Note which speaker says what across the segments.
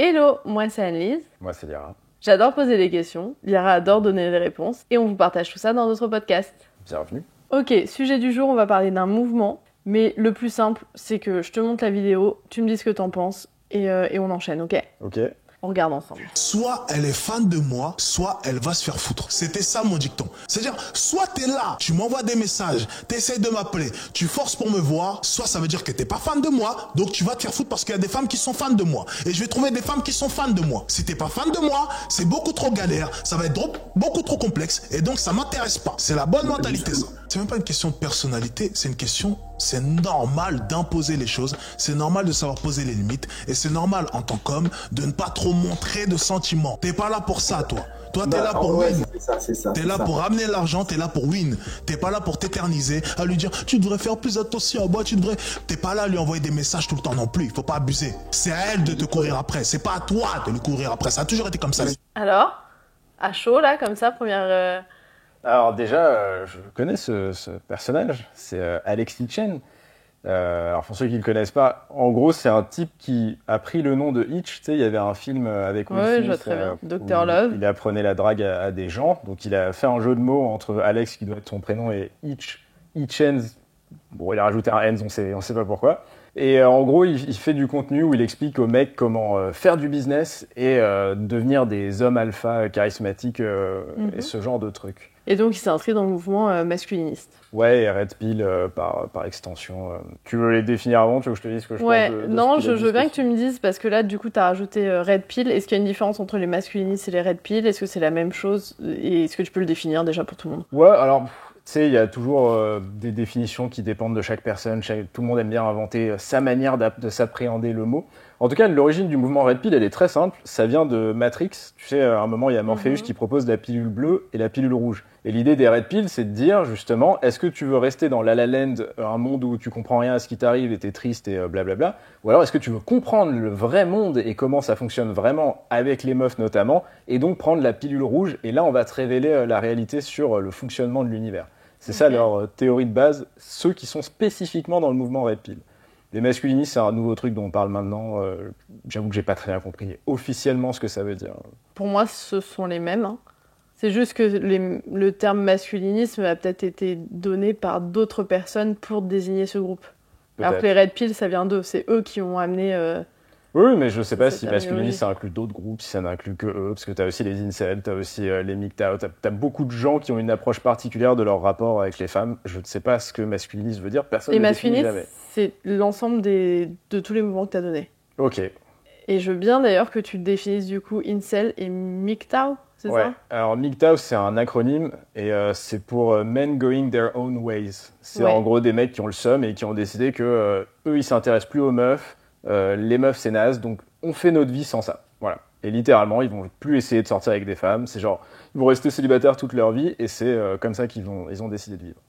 Speaker 1: Hello, moi c'est Annelise.
Speaker 2: Moi, c'est Lyra.
Speaker 1: J'adore poser des questions, Lyra adore donner des réponses, et on vous partage tout ça dans notre podcast.
Speaker 2: Bienvenue.
Speaker 1: Ok, sujet du jour, on va parler d'un mouvement, mais le plus simple, c'est que je te montre la vidéo, tu me dis ce que t'en penses, et on enchaîne, ok?
Speaker 2: Ok.
Speaker 1: On regarde ensemble.
Speaker 3: Soit elle est fan de moi, soit elle va se faire foutre. C'était ça mon dicton. C'est-à-dire, soit t'es là, tu m'envoies des messages, t'essayes de m'appeler, tu forces pour me voir, soit ça veut dire que t'es pas fan de moi, donc tu vas te faire foutre parce qu'il y a des femmes qui sont fans de moi. Et je vais trouver des femmes qui sont fans de moi. Si t'es pas fan de moi, c'est beaucoup trop galère, ça va être beaucoup trop complexe, et donc ça m'intéresse pas. C'est la bonne mentalité ça. C'est même pas une question de personnalité, c'est normal d'imposer les choses, c'est normal de savoir poser les limites, et c'est normal en tant qu'homme de ne pas trop montrer de sentiments. T'es pas là pour ça, toi. Toi, t'es là pour win.
Speaker 4: C'est ça.
Speaker 3: T'es là pour ramener l'argent, t'es là pour win. T'es pas là pour t'éterniser, à lui dire tu devrais faire plus attention à moi, tu devrais. T'es pas là à lui envoyer des messages tout le temps non plus. Il faut pas abuser. C'est à elle de te courir après. C'est pas à toi de lui courir après. Ça a toujours été comme ça.
Speaker 1: Alors, à chaud là, comme ça, première...
Speaker 2: Alors déjà, je connais ce personnage, c'est Alex Hitchens. Alors pour ceux qui ne le connaissent pas, en gros c'est un type qui a pris le nom de Hitch. Tu sais, il y avait un film avec Will
Speaker 1: Ouais,
Speaker 2: Smith,
Speaker 1: je vois très bien.
Speaker 2: où
Speaker 1: Dr. Love.
Speaker 2: il apprenait la drague à des gens. Donc il a fait un jeu de mots entre Alex, qui doit être son prénom, et Hitchens. Bon, il a rajouté un Hens, on sait pas pourquoi. Et en gros, il fait du contenu où il explique aux mecs comment faire du business et devenir des hommes alpha charismatiques et ce genre de trucs.
Speaker 1: Et donc il s'est inscrit dans le mouvement masculiniste.
Speaker 2: Ouais, et Red Pill par extension. Tu veux les définir avant? Tu veux que je te dise ce que je
Speaker 1: Ouais,
Speaker 2: pense de
Speaker 1: non,
Speaker 2: ce qu'il a
Speaker 1: je
Speaker 2: dit
Speaker 1: veux bien que tu
Speaker 2: spécifiquement?
Speaker 1: me dises, parce que là, du coup, t'as rajouté Red Pill. Est-ce qu'il y a une différence entre les masculinistes et les Red Pill? Est-ce que c'est la même chose? Et est-ce que tu peux le définir déjà pour tout le monde?
Speaker 2: Ouais, alors, tu sais, il y a toujours des définitions qui dépendent de chaque personne. Tout le monde aime bien inventer sa manière de s'appréhender le mot. En tout cas, l'origine du mouvement Red Pill, elle est très simple. Ça vient de Matrix. Tu sais, à un moment, il y a Morpheus qui propose la pilule bleue et la pilule rouge. Et l'idée des Red Pill, c'est de dire, justement, est-ce que tu veux rester dans La La Land, un monde où tu comprends rien à ce qui t'arrive et t'es triste et blablabla, ou alors est-ce que tu veux comprendre le vrai monde et comment ça fonctionne vraiment avec les meufs notamment, et donc prendre la pilule rouge, et là, on va te révéler la réalité sur le fonctionnement de l'univers. C'est ça leur théorie de base, ceux qui sont spécifiquement dans le mouvement Red Pill. Les masculinistes, c'est un nouveau truc dont on parle maintenant. J'avoue que j'ai pas très bien compris officiellement ce que ça veut dire.
Speaker 1: Pour moi, ce sont les mêmes, hein. C'est juste que le terme masculinisme a peut-être été donné par d'autres personnes pour désigner ce groupe. Alors que les Red Pill, ça vient d'eux. C'est eux qui ont amené...
Speaker 2: Oui, mais je sais pas
Speaker 1: cette
Speaker 2: si masculiniste, ça inclut d'autres groupes, si ça n'inclut que eux, parce que t'as aussi les incels, t'as aussi les MGTOW, t'as beaucoup de gens qui ont une approche particulière de leur rapport avec les femmes. Je ne sais pas ce que masculiniste veut dire, personne
Speaker 1: Les
Speaker 2: ne le définit jamais.
Speaker 1: masculinistes, c'est l'ensemble de tous les mouvements que tu as donnés.
Speaker 2: Ok.
Speaker 1: Et je veux bien d'ailleurs que tu définisses du coup incel et MGTOW, c'est
Speaker 2: Ouais.
Speaker 1: ça?
Speaker 2: Alors MGTOW, c'est un acronyme et c'est pour Men Going Their Own Ways. C'est
Speaker 1: Ouais.
Speaker 2: en gros des mecs qui ont le seum et qui ont décidé que eux, ils s'intéressent plus aux meufs. Les meufs, c'est naze, donc on fait notre vie sans ça. Voilà. Et littéralement, ils vont plus essayer de sortir avec des femmes. C'est genre, ils vont rester célibataires toute leur vie et c'est comme ça ils ont décidé de vivre.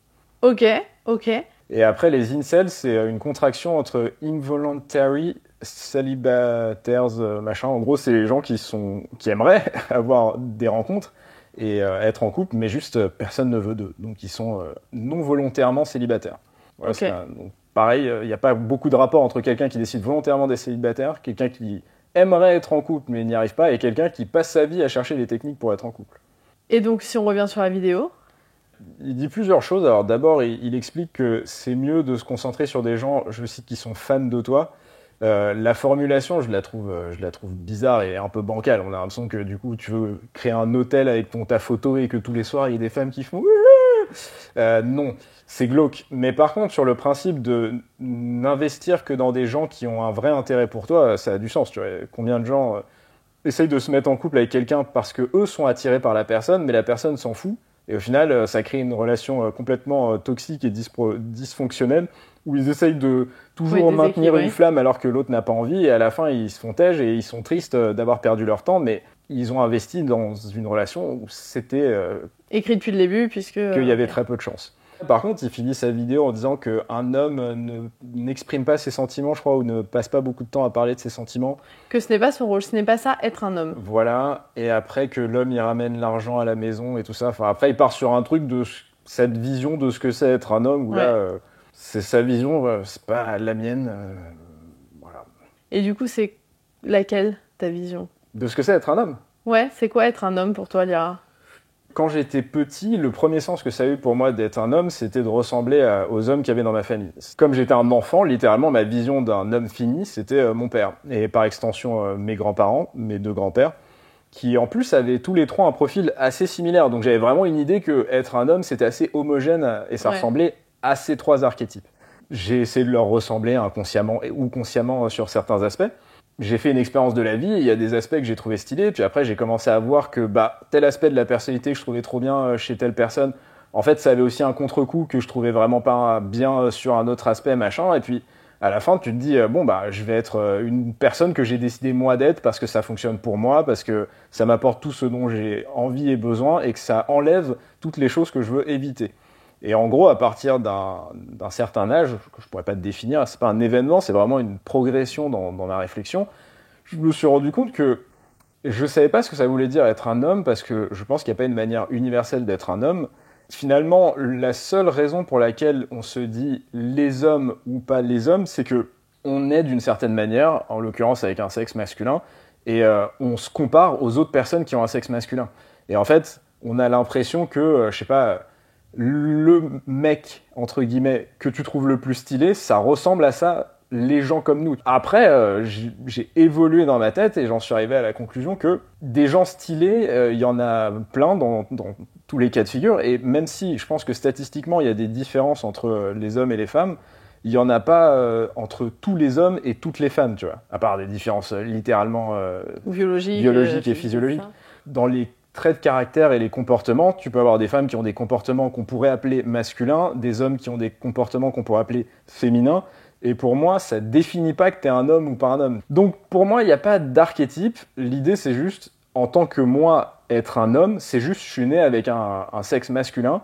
Speaker 1: Ok.
Speaker 2: Et après, les incels, c'est une contraction entre involuntary celibataires, machin. En gros, c'est les gens qui aimeraient avoir des rencontres et être en couple, mais juste personne ne veut d'eux. Donc, ils sont non volontairement célibataires. Voilà,
Speaker 1: Ok.
Speaker 2: donc, pareil, il n'y a pas beaucoup de rapport entre quelqu'un qui décide volontairement d'être célibataire, quelqu'un qui aimerait être en couple mais n'y arrive pas, et quelqu'un qui passe sa vie à chercher des techniques pour être en couple.
Speaker 1: Et donc si on revient sur la vidéo,
Speaker 2: Il dit plusieurs choses. Alors d'abord, il explique que c'est mieux de se concentrer sur des gens, je cite, qui sont fans de toi. La formulation, je la trouve bizarre et un peu bancale. On a l'impression que du coup, tu veux créer un hôtel avec ta photo et que tous les soirs, il y ait des femmes qui font non, c'est glauque. Mais par contre, sur le principe de n'investir que dans des gens qui ont un vrai intérêt pour toi, ça a du sens. Tu vois, combien de gens essayent de se mettre en couple avec quelqu'un parce que eux sont attirés par la personne, mais la personne s'en fout. Et au final, ça crée une relation complètement toxique et dysfonctionnelle, où ils essayent de toujours
Speaker 1: Oui,
Speaker 2: maintenir
Speaker 1: déséquilibré.
Speaker 2: une flamme alors que l'autre n'a pas envie, et à la fin, ils se font têche et ils sont tristes d'avoir perdu leur temps, mais ils ont investi dans une relation où c'était
Speaker 1: écrit depuis le début, puisque...
Speaker 2: qu'il y avait
Speaker 1: ok.
Speaker 2: très peu de chance. Par contre, il finit sa vidéo en disant qu'un homme n'exprime pas ses sentiments, je crois, ou ne passe pas beaucoup de temps à parler de ses sentiments.
Speaker 1: Que ce n'est pas son rôle, ce n'est pas ça, être un homme.
Speaker 2: Voilà, et après que l'homme il ramène l'argent à la maison et tout ça. Enfin, après, il part sur un truc de cette vision de ce que c'est être un homme, où
Speaker 1: Ouais.
Speaker 2: là, c'est sa vision, c'est pas la mienne. Voilà.
Speaker 1: Et du coup, c'est laquelle? ta vision?
Speaker 2: De ce que c'est être un homme?
Speaker 1: Ouais, c'est quoi être un homme pour toi, Liara?
Speaker 2: Quand j'étais petit, le premier sens que ça a eu pour moi d'être un homme, c'était de ressembler aux hommes qu'il y avait dans ma famille. Comme j'étais un enfant, littéralement, ma vision d'un homme fini, c'était mon père. Et par extension, mes grands-parents, mes 2 grands-pères, qui en plus avaient tous les 3 un profil assez similaire. Donc j'avais vraiment une idée que être un homme, c'était assez homogène et ça ressemblait à ces 3 archétypes. J'ai essayé de leur ressembler inconsciemment ou consciemment sur certains aspects. J'ai fait une expérience de la vie, il y a des aspects que j'ai trouvé stylés, puis après j'ai commencé à voir que tel aspect de la personnalité que je trouvais trop bien chez telle personne, en fait ça avait aussi un contre-coup que je trouvais vraiment pas bien sur un autre aspect, machin, et puis à la fin tu te dis, je vais être une personne que j'ai décidé moi d'être parce que ça fonctionne pour moi, parce que ça m'apporte tout ce dont j'ai envie et besoin, et que ça enlève toutes les choses que je veux éviter. Et en gros, à partir d'un certain âge, que je pourrais pas te définir, c'est pas un événement, c'est vraiment une progression dans ma réflexion, je me suis rendu compte que je savais pas ce que ça voulait dire être un homme, parce que je pense qu'il n'y a pas une manière universelle d'être un homme. Finalement, la seule raison pour laquelle on se dit les hommes ou pas les hommes, c'est que on est d'une certaine manière, en l'occurrence avec un sexe masculin, et on se compare aux autres personnes qui ont un sexe masculin. Et en fait, on a l'impression que, le mec, entre guillemets, que tu trouves le plus stylé, ça ressemble à ça, les gens comme nous. Après, j'ai évolué dans ma tête et j'en suis arrivé à la conclusion que des gens stylés, il y en a plein dans tous les cas de figure. Et même si je pense que statistiquement, il y a des différences entre les hommes et les femmes, il n'y en a pas entre tous les hommes et toutes les femmes, tu vois. À part des différences littéralement biologiques et physiologiques. Dans les traits de caractère et les comportements, tu peux avoir des femmes qui ont des comportements qu'on pourrait appeler masculins, des hommes qui ont des comportements qu'on pourrait appeler féminins, et pour moi, ça définit pas que t'es un homme ou pas un homme. Donc pour moi, il n'y a pas d'archétype, l'idée c'est juste, en tant que moi, être un homme, c'est juste, je suis né avec un sexe masculin,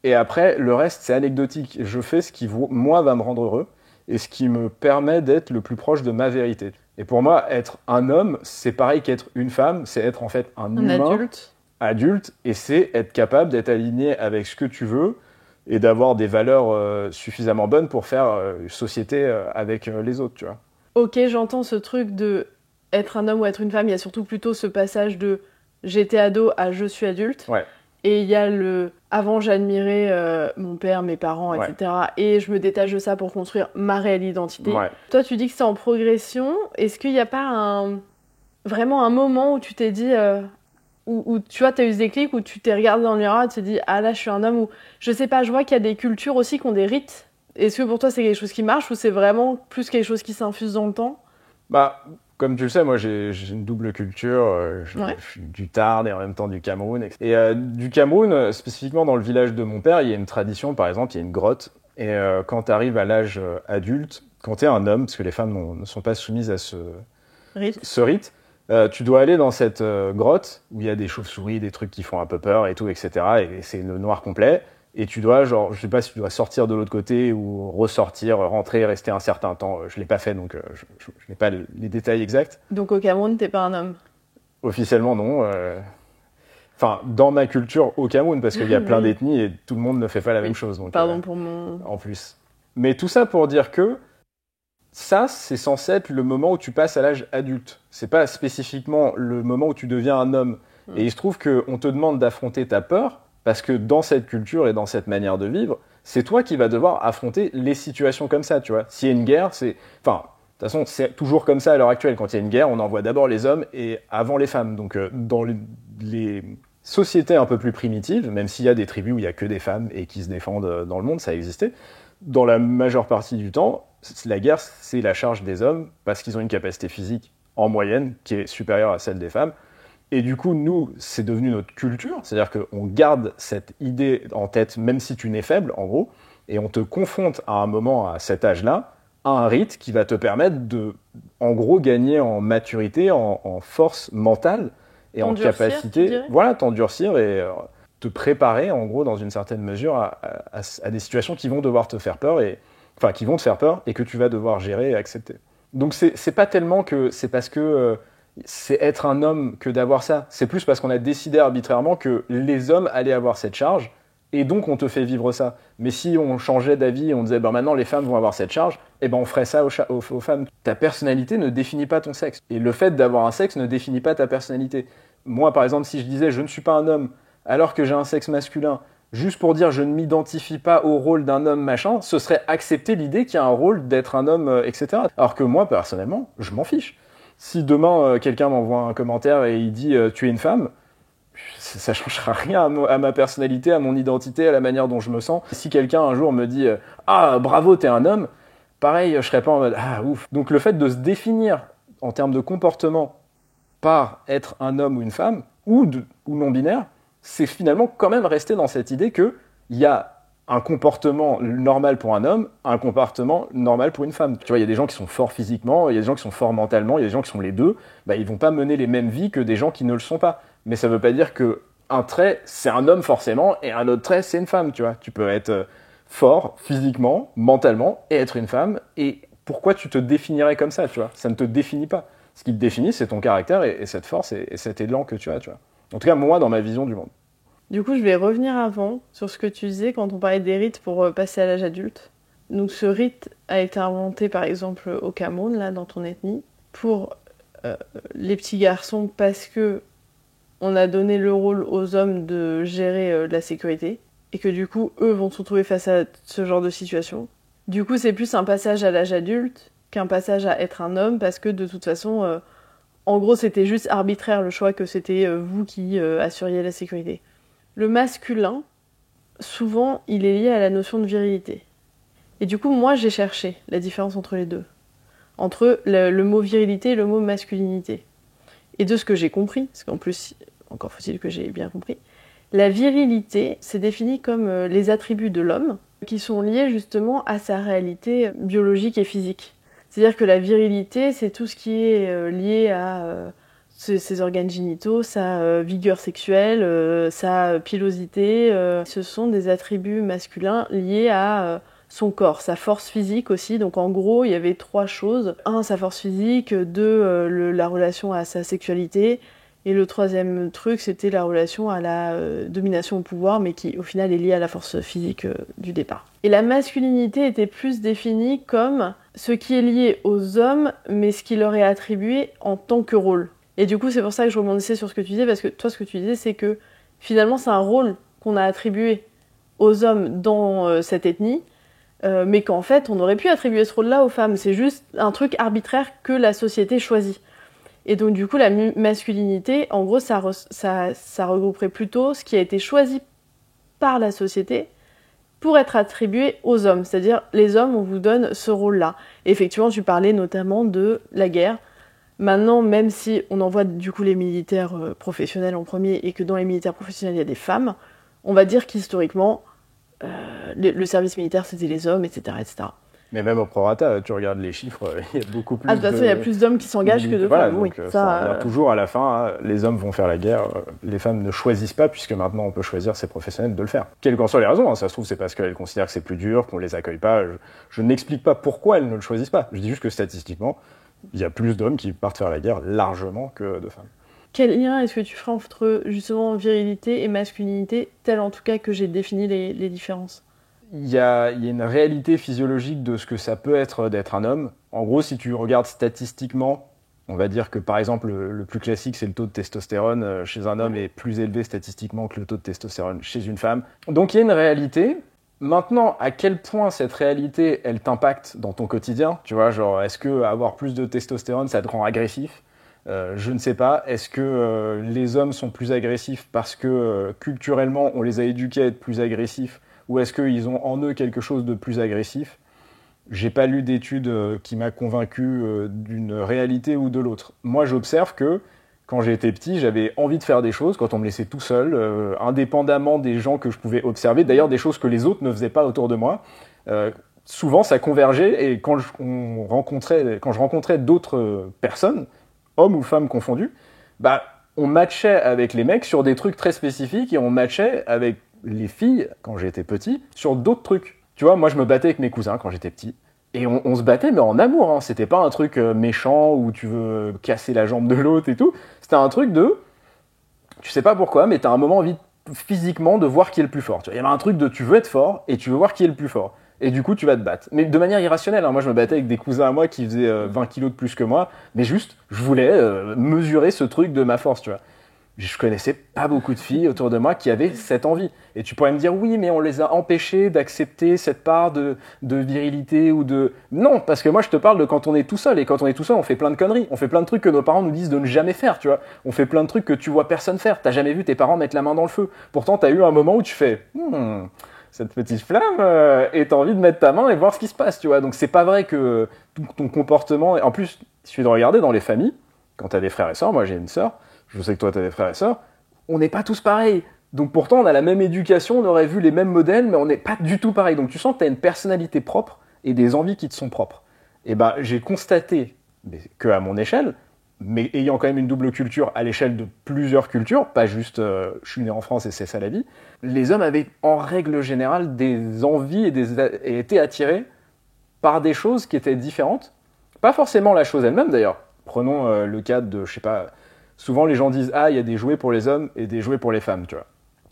Speaker 2: et après, le reste, c'est anecdotique. Je fais ce qui, moi, va me rendre heureux, et ce qui me permet d'être le plus proche de ma vérité. Et pour moi, être un homme, c'est pareil qu'être une femme, c'est être en fait un humain adulte, et c'est être capable d'être aligné avec ce que tu veux et d'avoir des valeurs suffisamment bonnes pour faire une société avec les autres, tu vois.
Speaker 1: Ok, j'entends ce truc de être un homme ou être une femme, il y a surtout plutôt ce passage de j'étais ado à je suis adulte.
Speaker 2: Ouais.
Speaker 1: Et il y a le avant j'admirais mon père, mes parents, etc. Et je me détache de ça pour construire ma réelle identité. Ouais. Toi, tu dis que c'est en progression. Est-ce qu'il n'y a pas vraiment un moment où tu t'es dit, où tu vois, t'as eu ce déclic, où tu t'es regardé dans le miroir et tu t'es dit, ah là, je suis un homme, ou je sais pas, je vois qu'il y a des cultures aussi qui ont des rites. Est-ce que pour toi, c'est quelque chose qui marche ou c'est vraiment plus quelque chose qui s'infuse dans le temps?
Speaker 2: Comme tu le sais, moi j'ai une double culture, je suis du Tarn et en même temps du Cameroun. Et du Cameroun, spécifiquement dans le village de mon père, il y a une tradition, par exemple, il y a une grotte. Et quand tu arrives à l'âge adulte, quand tu es un homme, parce que les femmes ne sont pas soumises à ce rite, tu dois aller dans cette grotte où il y a des chauves-souris, des trucs qui font un peu peur et tout, etc. Et c'est le noir complet. Et tu dois, je sais pas si tu dois sortir de l'autre côté ou ressortir, rentrer, rester un certain temps. Je l'ai pas fait, donc je n'ai pas les détails exacts.
Speaker 1: Donc au Cameroun, t'es pas un homme?
Speaker 2: Officiellement, non. Enfin, dans ma culture au Cameroun, parce qu'il y a plein d'ethnies et tout le monde ne fait pas la même chose. Donc,
Speaker 1: pardon pour mon...
Speaker 2: En plus. Mais tout ça pour dire que ça, c'est censé être le moment où tu passes à l'âge adulte. C'est pas spécifiquement le moment où tu deviens un homme. Et il se trouve qu'on te demande d'affronter ta peur, parce que dans cette culture et dans cette manière de vivre, c'est toi qui vas devoir affronter les situations comme ça, tu vois. S'il y a une guerre, c'est... Enfin, de toute façon, c'est toujours comme ça à l'heure actuelle. Quand il y a une guerre, on envoie d'abord les hommes et avant les femmes. Donc, dans les sociétés un peu plus primitives, même s'il y a des tribus où il n'y a que des femmes et qui se défendent dans le monde, ça a existé, dans la majeure partie du temps, la guerre, c'est la charge des hommes parce qu'ils ont une capacité physique en moyenne qui est supérieure à celle des femmes. Et du coup, nous, c'est devenu notre culture, c'est-à-dire qu'on garde cette idée en tête, même si tu n'es faible, en gros, et on te confronte à un moment, à cet âge-là, à un rite qui va te permettre de, en gros, gagner en maturité, en force mentale et en capacité, t'endurcir et te préparer, en gros, dans une certaine mesure, à des situations qui vont devoir te faire peur, qui vont te faire peur et que tu vas devoir gérer et accepter. Donc, c'est pas tellement que c'est parce que c'est être un homme que d'avoir ça. C'est plus parce qu'on a décidé arbitrairement que les hommes allaient avoir cette charge et donc on te fait vivre ça. Mais si on changeait d'avis et on disait maintenant les femmes vont avoir cette charge, on ferait ça aux femmes. Ta personnalité ne définit pas ton sexe. Et le fait d'avoir un sexe ne définit pas ta personnalité. Moi par exemple, si je disais je ne suis pas un homme alors que j'ai un sexe masculin, juste pour dire je ne m'identifie pas au rôle d'un homme machin, ce serait accepter l'idée qu'il y a un rôle d'être un homme, etc. Alors que moi personnellement, je m'en fiche. Si demain quelqu'un m'envoie un commentaire et il dit tu es une femme, ça changera rien à ma personnalité, à mon identité, à la manière dont je me sens. Si quelqu'un un jour me dit ah bravo t'es un homme, pareil je serais pas en mode ah ouf. Donc le fait de se définir en termes de comportement par être un homme ou une femme ou non binaire, c'est finalement quand même rester dans cette idée que il y a un comportement normal pour un homme, un comportement normal pour une femme. Tu vois, il y a des gens qui sont forts physiquement, il y a des gens qui sont forts mentalement, il y a des gens qui sont les deux. Ils vont pas mener les mêmes vies que des gens qui ne le sont pas. Mais ça veut pas dire que un trait, c'est un homme forcément, et un autre trait, c'est une femme, tu vois. Tu peux être fort physiquement, mentalement, et être une femme. Et pourquoi tu te définirais comme ça, tu vois ? Ça ne te définit pas. Ce qui te définit, c'est ton caractère et cette force et cet élan que tu as, tu vois. En tout cas, moi, dans ma vision du monde.
Speaker 1: Du coup, je vais revenir avant sur ce que tu disais quand on parlait des rites pour passer à l'âge adulte. Donc ce rite a été inventé par exemple au Cameroun, là, dans ton ethnie, pour les petits garçons parce que on a donné le rôle aux hommes de gérer la sécurité et que du coup, eux vont se retrouver face à ce genre de situation. Du coup, c'est plus un passage à l'âge adulte qu'un passage à être un homme parce que de toute façon, en gros, c'était juste arbitraire le choix que c'était vous qui assuriez la sécurité. Le masculin, souvent, il est lié à la notion de virilité. Et du coup, moi, j'ai cherché la différence entre les deux. Entre le mot virilité et le mot masculinité. Et de ce que j'ai compris, parce qu'en plus, encore faut-il que j'ai bien compris, la virilité, c'est défini comme les attributs de l'homme qui sont liés justement à sa réalité biologique et physique. C'est-à-dire que la virilité, c'est tout ce qui est lié à ses organes génitaux, sa vigueur sexuelle, sa pilosité. Ce sont des attributs masculins liés à son corps, sa force physique aussi. Donc en gros, il y avait 3 choses. 1, sa force physique. 2, la relation à sa sexualité. Et le 3e truc, c'était la relation à la domination au pouvoir, mais qui au final est liée à la force physique du départ. Et la masculinité était plus définie comme ce qui est lié aux hommes, mais ce qui leur est attribué en tant que rôle. Et du coup, c'est pour ça que je rebondissais sur ce que tu disais, parce que toi, ce que tu disais, c'est que finalement, c'est un rôle qu'on a attribué aux hommes dans cette ethnie, mais qu'en fait, on aurait pu attribuer ce rôle-là aux femmes. C'est juste un truc arbitraire que la société choisit. Et donc, du coup, la masculinité, en gros, ça regrouperait plutôt ce qui a été choisi par la société pour être attribué aux hommes. C'est-à-dire, les hommes, on vous donne ce rôle-là. Et effectivement, tu parlais notamment de la guerre. Maintenant, même si on envoie du coup les militaires professionnels en premier et que dans les militaires professionnels, il y a des femmes, on va dire qu'historiquement, le service militaire, c'était les hommes, etc., etc.
Speaker 2: Mais même au prorata, tu regardes les chiffres, il y a beaucoup plus
Speaker 1: de toute façon, il y a plus d'hommes qui s'engagent que de femmes.
Speaker 2: Donc, oui, ça toujours à la fin, les hommes vont faire la guerre, les femmes ne choisissent pas, puisque maintenant on peut choisir, c'est professionnel de le faire. Quelles qu'en soient les raisons, ça se trouve c'est parce qu'elles considèrent que c'est plus dur, qu'on les accueille pas. Je n'explique pas pourquoi elles ne le choisissent pas. Je dis juste que statistiquement, il y a plus d'hommes qui partent faire la guerre largement que de femmes.
Speaker 1: Quel lien est-ce que tu feras entre justement virilité et masculinité, tel en tout cas que j'ai défini les différences ?
Speaker 2: Il y a une réalité physiologique de ce que ça peut être d'être un homme. En gros, si tu regardes statistiquement, on va dire que par exemple le plus classique c'est le taux de testostérone chez un homme est plus élevé statistiquement que le taux de testostérone chez une femme. Donc il y a une réalité. Maintenant, à quel point cette réalité elle t'impacte dans ton quotidien, tu vois, genre est-ce que avoir plus de testostérone ça te rend agressif ? Je ne sais pas. Est-ce que les hommes sont plus agressifs parce que culturellement on les a éduqués à être plus agressifs ? Ou est-ce qu'ils ont en eux quelque chose de plus agressif ? J'ai pas lu d'études qui m'a convaincu d'une réalité ou de l'autre. Moi, j'observe que quand j'étais petit, j'avais envie de faire des choses quand on me laissait tout seul, indépendamment des gens que je pouvais observer. D'ailleurs, des choses que les autres ne faisaient pas autour de moi. Souvent, ça convergeait et quand je rencontrais d'autres personnes, hommes ou femmes confondus, on matchait avec les mecs sur des trucs très spécifiques et on matchait avec les filles, quand j'étais petit, sur d'autres trucs. Tu vois, moi je me battais avec mes cousins quand j'étais petit. Et on se battait, mais en amour. Hein. C'était pas un truc méchant où tu veux casser la jambe de l'autre et tout. C'était un truc de... Tu sais pas pourquoi, mais t'as un moment physiquement de voir qui est le plus fort. Tu vois, il y avait un truc de tu veux être fort et tu veux voir qui est le plus fort. Et du coup, tu vas te battre. Mais de manière irrationnelle. Hein. Moi, je me battais avec des cousins à moi qui faisaient 20 kilos de plus que moi. Mais juste, je voulais mesurer ce truc de ma force, tu vois. Je connaissais pas beaucoup de filles autour de moi qui avaient cette envie. Et tu pourrais me dire, oui, mais on les a empêchées d'accepter cette part de virilité ou de... Non, parce que moi, je te parle de quand on est tout seul. Et quand on est tout seul, on fait plein de conneries. On fait plein de trucs que nos parents nous disent de ne jamais faire, tu vois. On fait plein de trucs que tu vois personne faire. T'as jamais vu tes parents mettre la main dans le feu. Pourtant, t'as eu un moment où tu fais... cette petite flamme, et t'as envie de mettre ta main et voir ce qui se passe, tu vois. Donc, c'est pas vrai que tout ton comportement... En plus, il suffit de regarder dans les familles, quand t'as des frères et sœurs, moi j'ai une sœur, je sais que toi, tu as des frères et sœurs, on n'est pas tous pareils. Donc pourtant, on a la même éducation, on aurait vu les mêmes modèles, mais on n'est pas du tout pareil. Donc tu sens que tu as une personnalité propre et des envies qui te sont propres. Et ben, j'ai constaté qu'à mon échelle, mais ayant quand même une double culture à l'échelle de plusieurs cultures, pas juste je suis né en France et c'est ça la vie, les hommes avaient en règle générale des envies et étaient attirés par des choses qui étaient différentes. Pas forcément la chose elle-même d'ailleurs. Prenons le cas de, je sais pas... Souvent, les gens disent « Ah, il y a des jouets pour les hommes et des jouets pour les femmes, tu vois. »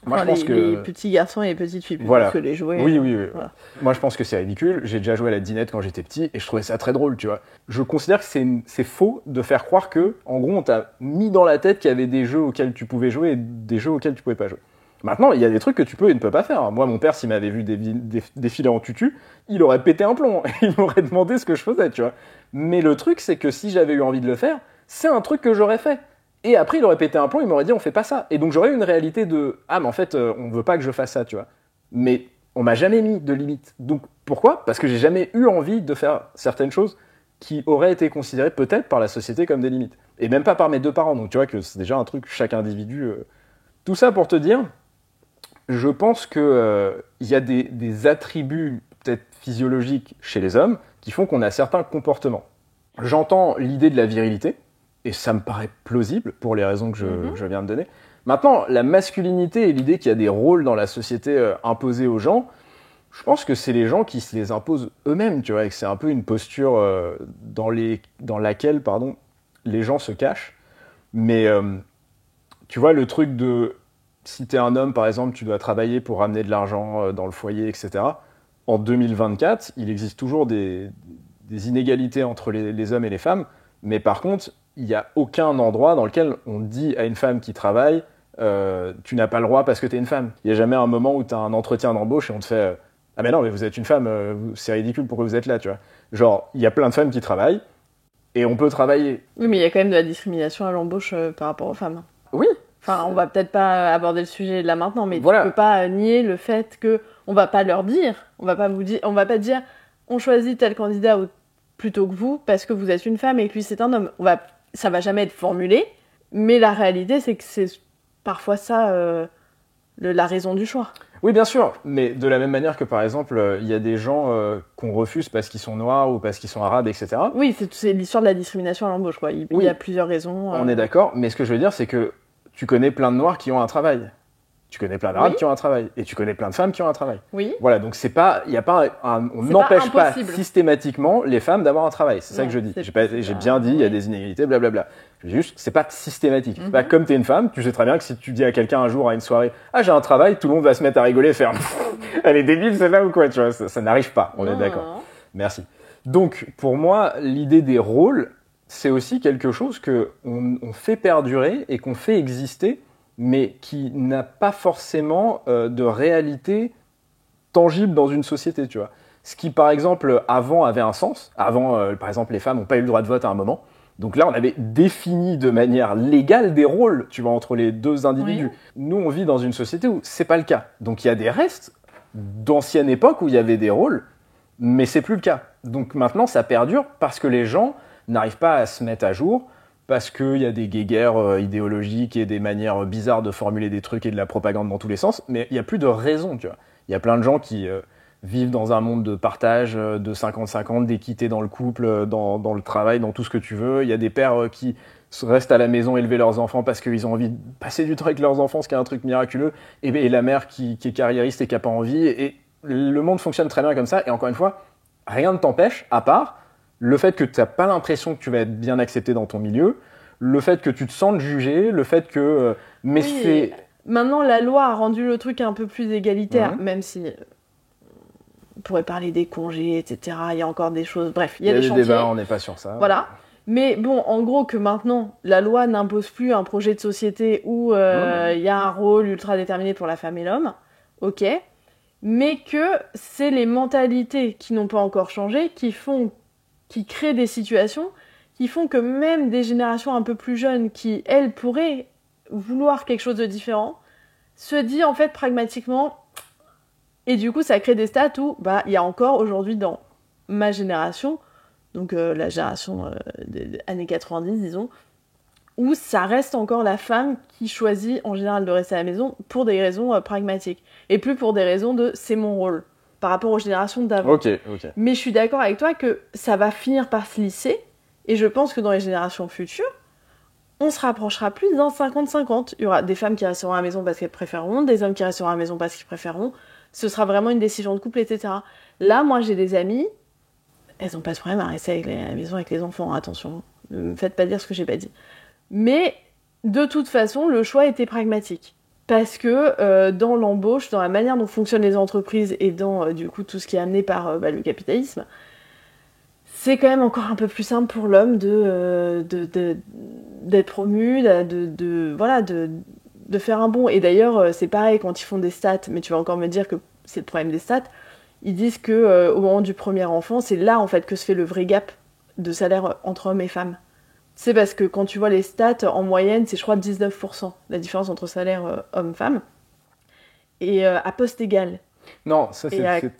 Speaker 2: Moi,
Speaker 1: je pense que... Les petits garçons et les petites filles, plutôt que les jouets.
Speaker 2: Oui. Voilà. Moi, je pense que c'est ridicule. J'ai déjà joué à la dinette quand j'étais petit et je trouvais ça très drôle, tu vois. Je considère que c'est faux de faire croire que, en gros, on t'a mis dans la tête qu'il y avait des jeux auxquels tu pouvais jouer et des jeux auxquels tu pouvais pas jouer. Maintenant, il y a des trucs que tu peux et ne peux pas faire. Moi, mon père, s'il m'avait vu défiler en tutu, il aurait pété un plomb. Il m'aurait demandé ce que je faisais, tu vois. Mais le truc, c'est que si j'avais eu envie de le faire, c'est un truc que j'aurais fait. Et après, il aurait pété un plomb, il m'aurait dit on fait pas ça. Et donc j'aurais eu une réalité de ah, mais en fait, on veut pas que je fasse ça, tu vois. Mais on m'a jamais mis de limite. Donc pourquoi ? Parce que j'ai jamais eu envie de faire certaines choses qui auraient été considérées peut-être par la société comme des limites. Et même pas par mes deux parents. Donc tu vois que c'est déjà un truc, chaque individu. Tout ça pour te dire, je pense que y a des attributs peut-être physiologiques chez les hommes qui font qu'on a certains comportements. J'entends l'idée de la virilité. Et ça me paraît plausible pour les raisons que je viens de donner. Maintenant, la masculinité et l'idée qu'il y a des rôles dans la société imposés aux gens, je pense que c'est les gens qui se les imposent eux-mêmes, tu vois, et que c'est un peu une posture dans laquelle les gens se cachent. Mais tu vois, le truc de si t'es un homme, par exemple, tu dois travailler pour ramener de l'argent dans le foyer, etc. En 2024, il existe toujours des inégalités entre les hommes et les femmes, mais par contre, il n'y a aucun endroit dans lequel on dit à une femme qui travaille tu n'as pas le droit parce que tu es une femme. Il n'y a jamais un moment où tu as un entretien d'embauche et on te fait ah mais non, mais vous êtes une femme, c'est ridicule, pourquoi vous êtes là, tu vois. Genre, il y a plein de femmes qui travaillent et on peut travailler.
Speaker 1: Oui, mais il y a quand même de la discrimination à l'embauche par rapport aux femmes.
Speaker 2: Oui.
Speaker 1: Enfin, on va peut-être pas aborder le sujet là maintenant, mais voilà. Tu peux pas nier le fait que on va pas leur dire, on va pas dire on choisit tel candidat plutôt que vous parce que vous êtes une femme et que lui c'est un homme. Ça va jamais être formulé, mais la réalité, c'est que c'est parfois ça la raison du choix.
Speaker 2: Oui, bien sûr, mais de la même manière que, par exemple, il y a des gens qu'on refuse parce qu'ils sont noirs ou parce qu'ils sont arabes, etc.
Speaker 1: Oui, c'est l'histoire de la discrimination à l'embauche, quoi. Il y a plusieurs raisons.
Speaker 2: On est d'accord, mais ce que je veux dire, c'est que tu connais plein de noirs qui ont un travail. Tu connais plein d'arabes qui ont un travail. Et tu connais plein de femmes qui ont un travail.
Speaker 1: Oui.
Speaker 2: Voilà, donc on n'empêche pas systématiquement les femmes d'avoir un travail. C'est ça que je dis. J'ai bien dit, il y a des inégalités, blablabla. Juste, c'est pas systématique. C'est pas comme t'es une femme, tu sais très bien que si tu dis à quelqu'un un jour à une soirée, ah, j'ai un travail, tout le monde va se mettre à rigoler et faire, elle est débile, celle-là ou quoi, tu vois. Ça n'arrive pas. On est d'accord. Merci. Donc, pour moi, l'idée des rôles, c'est aussi quelque chose qu'on fait perdurer et qu'on fait exister, mais qui n'a pas forcément de réalité tangible dans une société, tu vois. Ce qui, par exemple, avant avait un sens. Avant, par exemple, les femmes n'ont pas eu le droit de vote à un moment. Donc là, on avait défini de manière légale des rôles, tu vois, entre les deux individus. Oui. Nous, on vit dans une société où c'est pas le cas. Donc il y a des restes d'ancienne époque où il y avait des rôles, mais c'est plus le cas. Donc maintenant, ça perdure parce que les gens n'arrivent pas à se mettre à jour, parce qu'il y a des guéguerres idéologiques et des manières bizarres de formuler des trucs et de la propagande dans tous les sens, mais il n'y a plus de raison, tu vois. Il y a plein de gens qui vivent dans un monde de partage, de 50-50, d'équité dans le couple, dans le travail, dans tout ce que tu veux. Il y a des pères qui restent à la maison élever leurs enfants parce qu'ils ont envie de passer du temps avec leurs enfants, ce qui est un truc miraculeux, et la mère qui est carriériste et qui n'a pas envie. Et le monde fonctionne très bien comme ça, et encore une fois, rien ne t'empêche, à part le fait que tu n'as pas l'impression que tu vas être bien accepté dans ton milieu, le fait que tu te sentes jugé, le fait que...
Speaker 1: Maintenant, la loi a rendu le truc un peu plus égalitaire, même si on pourrait parler des congés, etc. Il y a encore des choses. Bref, il y a des chantiers.
Speaker 2: Débats, on n'est pas sur ça.
Speaker 1: Voilà. Mais bon, en gros, que maintenant, la loi n'impose plus un projet de société où il y a un rôle ultra déterminé pour la femme et l'homme, ok, mais que c'est les mentalités qui n'ont pas encore changé, qui créent des situations, qui font que même des générations un peu plus jeunes qui, elles, pourraient vouloir quelque chose de différent, se dit en fait pragmatiquement, et du coup ça crée des stats où il y a encore aujourd'hui dans ma génération, donc la génération des années 90 disons, où ça reste encore la femme qui choisit en général de rester à la maison pour des raisons pragmatiques, et plus pour des raisons de c'est mon rôle, par rapport aux générations d'avant.
Speaker 2: Ok.
Speaker 1: Mais je suis d'accord avec toi que ça va finir par se lisser, et je pense que dans les générations futures, on se rapprochera plus d'un 50-50. Il y aura des femmes qui resteront à la maison parce qu'elles préféreront, des hommes qui resteront à la maison parce qu'ils préféreront. Ce sera vraiment une décision de couple, etc. Là, moi, j'ai des amies, elles n'ont pas de problème à rester à la maison avec les enfants, attention. Ne me faites pas dire ce que j'ai pas dit. Mais, de toute façon, le choix était pragmatique. Parce que dans l'embauche, dans la manière dont fonctionnent les entreprises et dans, du coup, tout ce qui est amené par le capitalisme, c'est quand même encore un peu plus simple pour l'homme d'être promu, de faire un bond. Et d'ailleurs, c'est pareil quand ils font des stats, mais tu vas encore me dire que c'est le problème des stats. Ils disent que au moment du premier enfant, c'est là en fait que se fait le vrai gap de salaire entre hommes et femmes. C'est parce que quand tu vois les stats, en moyenne, c'est je crois 19%, la différence entre salaire homme-femme. Et à poste égal.
Speaker 2: Non, ça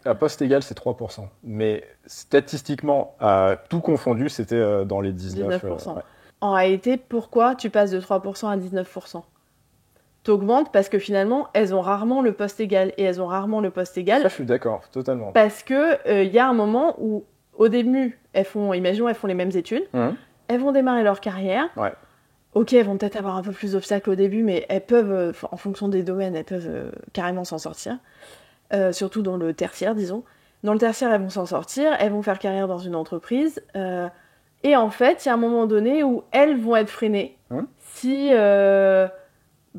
Speaker 2: à poste égal, c'est 3%. Mais statistiquement, tout confondu, c'était dans les 19%.
Speaker 1: Ouais. En réalité, pourquoi tu passes de 3% à 19% ? T'augmentes parce que finalement, elles ont rarement le poste égal. Et elles ont rarement le poste égal.
Speaker 2: Ça, je suis d'accord, totalement.
Speaker 1: Parce que y a un moment où, au début, imaginons, elles font les mêmes études. Elles vont démarrer leur carrière.
Speaker 2: Ouais.
Speaker 1: Ok, elles vont peut-être avoir un peu plus d'obstacles au début, mais elles peuvent, en fonction des domaines, elles peuvent carrément s'en sortir. Surtout dans le tertiaire, disons. Dans le tertiaire, elles vont s'en sortir, elles vont faire carrière dans une entreprise. Et en fait, il y a un moment donné où elles vont être freinées. Si...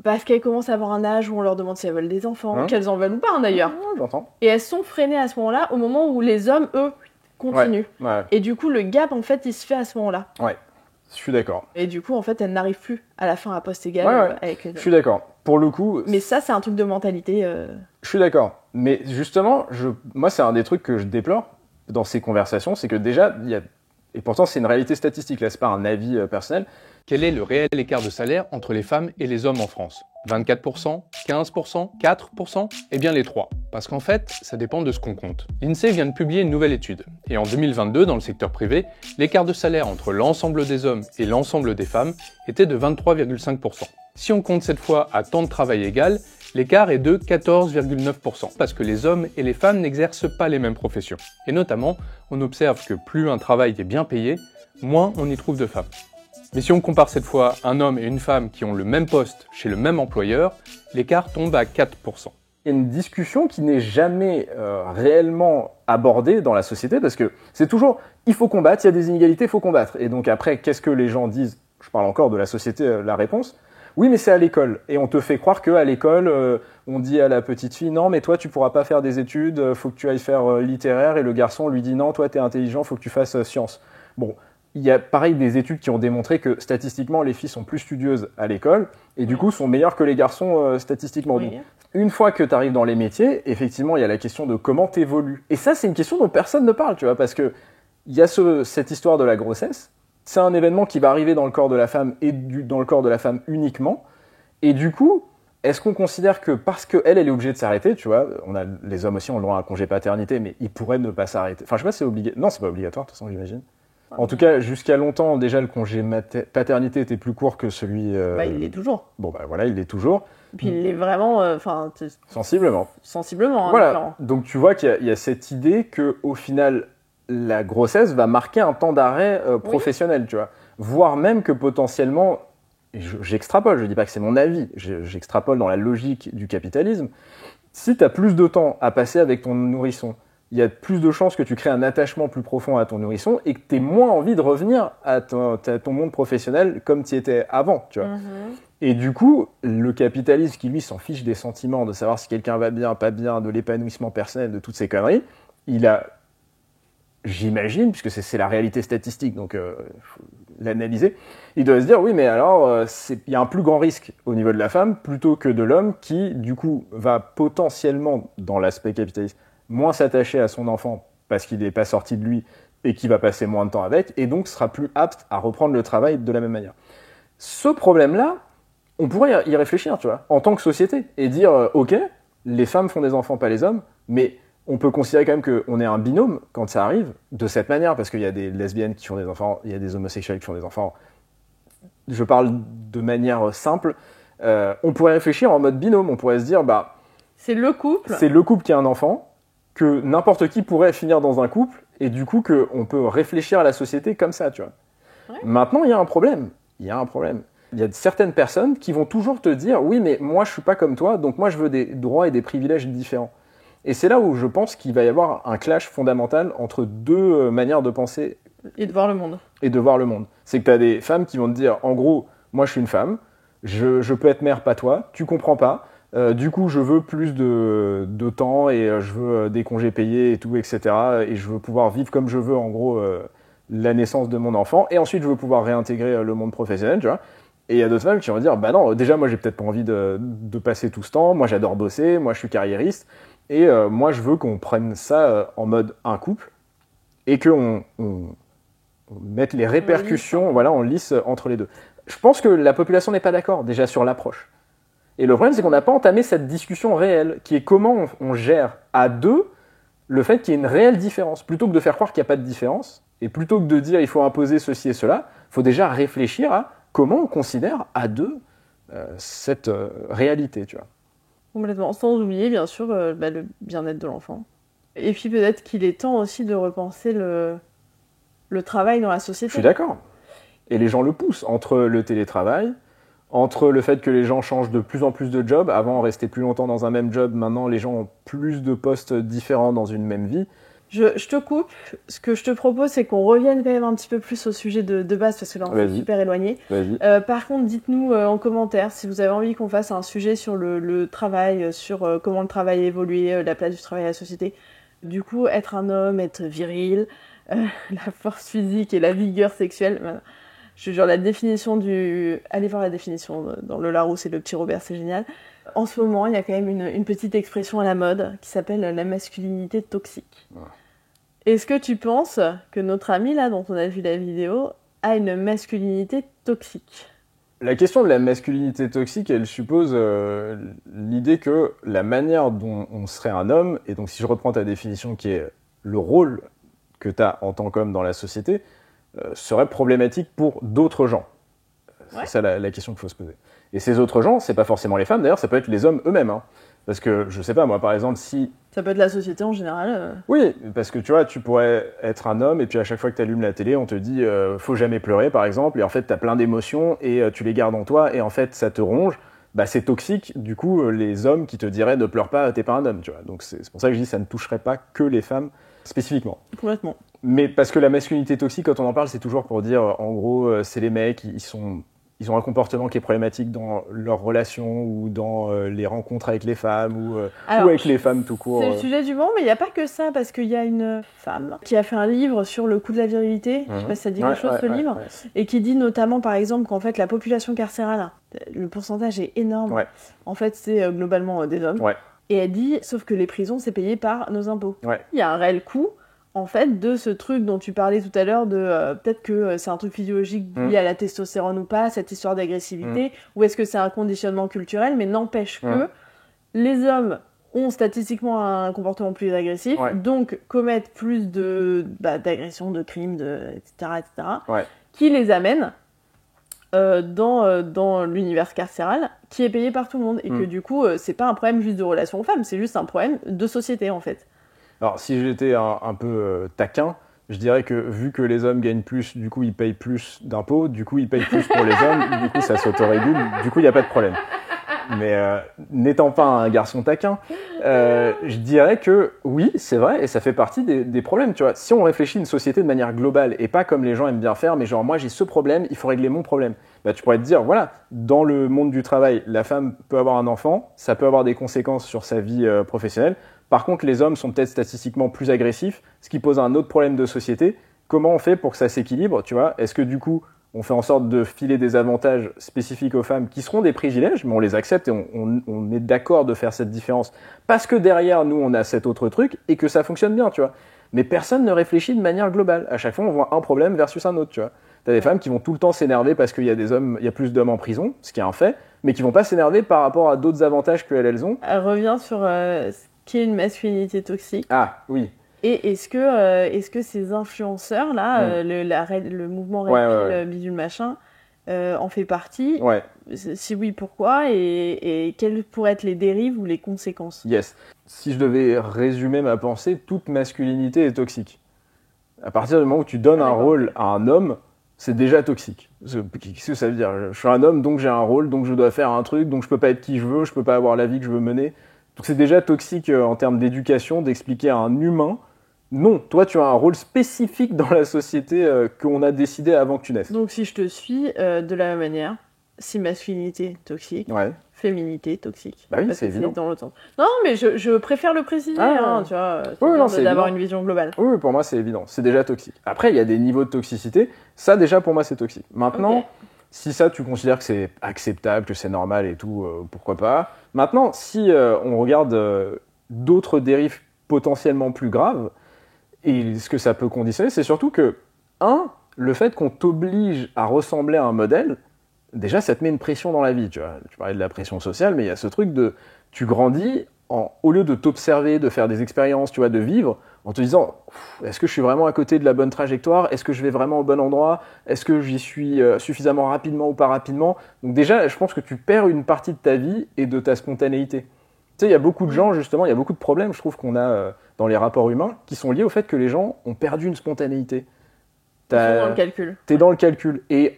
Speaker 1: parce qu'elles commencent à avoir un âge où on leur demande si elles veulent des enfants, qu'elles en veulent ou pas d'ailleurs.
Speaker 2: J'entends.
Speaker 1: Et elles sont freinées à ce moment-là, au moment où les hommes, eux, continuent.
Speaker 2: Ouais.
Speaker 1: Et du coup, le gap, en fait, il se fait à ce moment-là.
Speaker 2: Ouais, je suis d'accord.
Speaker 1: Et du coup, en fait, elles n'arrivent plus à la fin à poste égal avec les hommes.
Speaker 2: Je suis d'accord. Pour le coup...
Speaker 1: Mais ça, c'est un truc de mentalité.
Speaker 2: Je suis d'accord. Mais justement, moi, c'est un des trucs que je déplore dans ces conversations, c'est que déjà, et pourtant, c'est une réalité statistique, là, c'est pas un avis personnel.
Speaker 4: Quel est le réel écart de salaire entre les femmes et les hommes en France ? 24%, 15%, 4%, eh bien les trois. Parce qu'en fait, ça dépend de ce qu'on compte. L'INSEE vient de publier une nouvelle étude. Et en 2022, dans le secteur privé, l'écart de salaire entre l'ensemble des hommes et l'ensemble des femmes était de 23,5%. Si on compte cette fois à temps de travail égal, l'écart est de 14,9%, parce que les hommes et les femmes n'exercent pas les mêmes professions. Et notamment, on observe que plus un travail est bien payé, moins on y trouve de femmes. Mais si on compare cette fois un homme et une femme qui ont le même poste chez le même employeur, l'écart tombe à 4%.
Speaker 2: Il y a une discussion qui n'est jamais réellement abordée dans la société, parce que c'est toujours, il faut combattre, il y a des inégalités, il faut combattre. Et donc après, qu'est-ce que les gens disent ? Je parle encore de la société, la réponse. Oui, mais c'est à l'école. Et on te fait croire qu'à l'école, on dit à la petite fille, non, mais toi, tu pourras pas faire des études, faut que tu ailles faire littéraire. Et le garçon lui dit, non, toi, t'es intelligent, faut que tu fasses sciences. Bon, il y a pareil des études qui ont démontré que statistiquement, les filles sont plus studieuses à l'école et du coup sont meilleures que les garçons statistiquement.
Speaker 1: Oui.
Speaker 2: Donc, une fois que tu arrives dans les métiers, effectivement, il y a la question de comment t'évolues. Et ça, c'est une question dont personne ne parle, tu vois, parce que il y a cette histoire de la grossesse. C'est un événement qui va arriver dans le corps de la femme et dans le corps de la femme uniquement. Et du coup, est-ce qu'on considère que parce qu'elle est obligée de s'arrêter, tu vois, les hommes aussi ont le droit à un congé paternité, mais ils pourraient ne pas s'arrêter. Enfin, je sais pas si c'est obligatoire. Non, c'est pas obligatoire, de toute façon, j'imagine. En tout cas, jusqu'à longtemps, déjà, le congé paternité était plus court que celui...
Speaker 1: il l'est toujours.
Speaker 2: Bon, voilà, il l'est toujours.
Speaker 1: Puis il l'est vraiment...
Speaker 2: Sensiblement.
Speaker 1: Sensiblement,
Speaker 2: voilà. Donc tu vois qu'il y a cette idée qu'au final, la grossesse va marquer un temps d'arrêt professionnel, tu vois. Voire même que potentiellement, j'extrapole, je dis pas que c'est mon avis, j'extrapole dans la logique du capitalisme, si tu as plus de temps à passer avec ton nourrisson, il y a plus de chances que tu crées un attachement plus profond à ton nourrisson et que tu aies moins envie de revenir à ton monde professionnel comme tu y étais avant, tu vois. Et du coup, le capitaliste qui, lui, s'en fiche des sentiments, de savoir si quelqu'un va bien, pas bien, de l'épanouissement personnel, de toutes ces conneries, il a, j'imagine, puisque c'est la réalité statistique, donc faut l'analyser, il doit se dire, oui, mais alors, il y a un plus grand risque au niveau de la femme plutôt que de l'homme qui, du coup, va potentiellement, dans l'aspect capitaliste, moins s'attacher à son enfant parce qu'il n'est pas sorti de lui et qui va passer moins de temps avec, et donc sera plus apte à reprendre le travail de la même manière. Ce problème-là, on pourrait y réfléchir, tu vois, en tant que société, et dire, ok, les femmes font des enfants, pas les hommes, mais on peut considérer quand même qu'on est un binôme quand ça arrive, de cette manière, parce qu'il y a des lesbiennes qui font des enfants, il y a des homosexuels qui font des enfants. Je parle de manière simple. On pourrait réfléchir en mode binôme, on pourrait se dire, bah...
Speaker 1: C'est le couple
Speaker 2: qui a un enfant, que n'importe qui pourrait finir dans un couple, et du coup qu'on peut réfléchir à la société comme ça, tu vois. Ouais. Maintenant, il y a un problème. Il y a certaines personnes qui vont toujours te dire « Oui, mais moi, je suis pas comme toi, donc moi, je veux des droits et des privilèges différents. » Et c'est là où je pense qu'il va y avoir un clash fondamental entre deux manières de penser.
Speaker 1: Et de voir le monde.
Speaker 2: C'est que tu as des femmes qui vont te dire « En gros, moi, je suis une femme, je peux être mère, pas toi, tu comprends pas. » du coup, je veux plus de temps et je veux des congés payés et tout, etc. Et je veux pouvoir vivre comme je veux, en gros, la naissance de mon enfant. Et ensuite, je veux pouvoir réintégrer le monde professionnel, tu vois. Et il y a d'autres femmes qui vont dire, bah non, déjà, moi, j'ai peut-être pas envie de passer tout ce temps. Moi, j'adore bosser. Moi, je suis carriériste. Et moi, je veux qu'on prenne ça en mode un couple et qu'on mette les répercussions, on lisse entre les deux. Je pense que la population n'est pas d'accord, déjà, sur l'approche. Et le problème, c'est qu'on n'a pas entamé cette discussion réelle, qui est comment on gère à deux le fait qu'il y ait une réelle différence. Plutôt que de faire croire qu'il n'y a pas de différence, et plutôt que de dire il faut imposer ceci et cela, il faut déjà réfléchir à comment on considère à deux cette réalité, tu vois.
Speaker 1: Complètement, sans oublier bien sûr le bien-être de l'enfant. Et puis peut-être qu'il est temps aussi de repenser le travail dans la société.
Speaker 2: Je suis d'accord. Et les gens le poussent, entre le télétravail, entre le fait que les gens changent de plus en plus de jobs. Avant, on restait plus longtemps dans un même job. Maintenant, les gens ont plus de postes différents dans une même vie.
Speaker 1: Je te coupe. Ce que je te propose, c'est qu'on revienne quand même un petit peu plus au sujet de base, parce que là, on est super éloigné. Par contre, dites-nous en commentaire si vous avez envie qu'on fasse un sujet sur le travail, sur comment le travail a évolué, la place du travail à la société. Du coup, être un homme, être viril, la force physique et la vigueur sexuelle... Voilà. Je te jure, allez voir la définition dans le Larousse et le petit Robert, c'est génial. En ce moment, il y a quand même une petite expression à la mode qui s'appelle la masculinité toxique. Ouais. Est-ce que tu penses que notre ami, là, dont on a vu la vidéo, a une masculinité toxique ?
Speaker 2: La question de la masculinité toxique, elle suppose l'idée que la manière dont on serait un homme, et donc si je reprends ta définition qui est le rôle que tu as en tant qu'homme dans la société, serait problématique pour d'autres gens. C'est ça la question qu'il faut se poser. Et ces autres gens, c'est pas forcément les femmes, d'ailleurs, ça peut être les hommes eux-mêmes. Hein. Parce que, je sais pas, moi, par exemple, si...
Speaker 1: Ça peut être la société en général.
Speaker 2: Oui, parce que tu vois, tu pourrais être un homme, et puis à chaque fois que tu allumes la télé, on te dit faut jamais pleurer, par exemple, et en fait, tu as plein d'émotions, et tu les gardes en toi, et en fait, ça te ronge. Bah, c'est toxique, du coup, les hommes qui te diraient ne pleure pas, t'es pas un homme, tu vois. Donc, c'est pour ça que je dis ça ne toucherait pas que les femmes, spécifiquement.
Speaker 1: Complètement.
Speaker 2: Mais parce que la masculinité toxique, quand on en parle, c'est toujours pour dire, en gros, c'est les mecs, ils ont un comportement qui est problématique dans leurs relations ou dans les rencontres avec les femmes ou avec les femmes tout court.
Speaker 1: C'est le sujet du moment, mais il n'y a pas que ça, parce qu'il y a une femme qui a fait un livre sur le coût de la virilité, je ne sais pas si ça dit quelque chose, ce livre, et qui dit notamment, par exemple, qu'en fait, la population carcérale, le pourcentage est énorme. Ouais. En fait, c'est globalement des hommes. Ouais. Et elle dit, sauf que les prisons, c'est payé par nos impôts. Ouais. Il y a un réel coût, en fait, de ce truc dont tu parlais tout à l'heure, de peut-être que c'est un truc physiologique lié à la testostérone ou pas, cette histoire d'agressivité, ou est-ce que c'est un conditionnement culturel, mais n'empêche que les hommes ont statistiquement un comportement plus agressif, donc commettent plus d'agressions, de crimes, etc., qui les amènent dans l'univers carcéral, qui est payé par tout le monde, et que du coup, c'est pas un problème juste de relation aux femmes, c'est juste un problème de société, en fait.
Speaker 2: Alors, si j'étais un peu taquin, je dirais que vu que les hommes gagnent plus, du coup, ils payent plus d'impôts, du coup, ils payent plus pour les hommes, du coup, ça s'autorégule, du coup, il n'y a pas de problème. Mais n'étant pas un garçon taquin, je dirais que oui, c'est vrai, et ça fait partie des problèmes, tu vois. Si on réfléchit une société de manière globale, et pas comme les gens aiment bien faire, mais genre, moi j'ai ce problème, il faut régler mon problème. Bah, tu pourrais te dire, voilà, dans le monde du travail, la femme peut avoir un enfant, ça peut avoir des conséquences sur sa vie professionnelle. Par contre, les hommes sont peut-être statistiquement plus agressifs, ce qui pose un autre problème de société. Comment on fait pour que ça s'équilibre, tu vois? Est-ce que du coup, on fait en sorte de filer des avantages spécifiques aux femmes qui seront des privilèges, mais on les accepte et on est d'accord de faire cette différence parce que derrière nous, on a cet autre truc et que ça fonctionne bien, tu vois. Mais personne ne réfléchit de manière globale. À chaque fois, on voit un problème versus un autre, tu vois. T'as des femmes qui vont tout le temps s'énerver parce qu'il y a il y a plus d'hommes en prison, ce qui est un fait, mais qui vont pas s'énerver par rapport à d'autres avantages qu'elles ont.
Speaker 1: Elle revient sur ce qu'est une masculinité toxique.
Speaker 2: Ah, oui.
Speaker 1: Et est-ce que ces influenceurs-là, le mouvement Red Pill, bidule machin, en fait partie?
Speaker 2: Ouais.
Speaker 1: Si oui, pourquoi? Et quelles pourraient être les dérives ou les conséquences?
Speaker 2: Yes. Si je devais résumer ma pensée, toute masculinité est toxique. À partir du moment où tu donnes un rôle à un homme, c'est déjà toxique. Qu'est-ce que ça veut dire? Je suis un homme, donc j'ai un rôle, donc je dois faire un truc, donc je peux pas être qui je veux, je peux pas avoir la vie que je veux mener. Donc c'est déjà toxique en termes d'éducation d'expliquer à un humain non, toi tu as un rôle spécifique dans la société qu'on a décidé avant que tu naisses.
Speaker 1: Donc si je te suis, de la même manière, si masculinité toxique, féminité toxique.
Speaker 2: Bah oui, c'est évident.
Speaker 1: Dans l'autre sens. Non, mais je préfère le préciser, tu vois, c'est d'avoir une vision globale.
Speaker 2: Oui, pour moi c'est évident, c'est déjà toxique. Après, il y a des niveaux de toxicité, ça déjà pour moi c'est toxique. Maintenant, si ça tu considères que c'est acceptable, que c'est normal et tout, pourquoi pas. Maintenant, si on regarde d'autres dérives potentiellement plus graves, et ce que ça peut conditionner, c'est surtout que, le fait qu'on t'oblige à ressembler à un modèle, déjà, ça te met une pression dans la vie. Tu vois. Tu parlais de la pression sociale, mais il y a ce truc de... Tu grandis, au lieu de t'observer, de faire des expériences, tu vois, de vivre, en te disant, est-ce que je suis vraiment à côté de la bonne trajectoire? Est-ce que je vais vraiment au bon endroit? Est-ce que j'y suis suffisamment rapidement ou pas rapidement? Donc déjà, je pense que tu perds une partie de ta vie et de ta spontanéité. Tu sais, il y a beaucoup de gens, justement, il y a beaucoup de problèmes, je trouve, qu'on a dans les rapports humains, qui sont liés au fait que les gens ont perdu une spontanéité.
Speaker 1: Ils sont dans le calcul.
Speaker 2: T'es dans le calcul. Et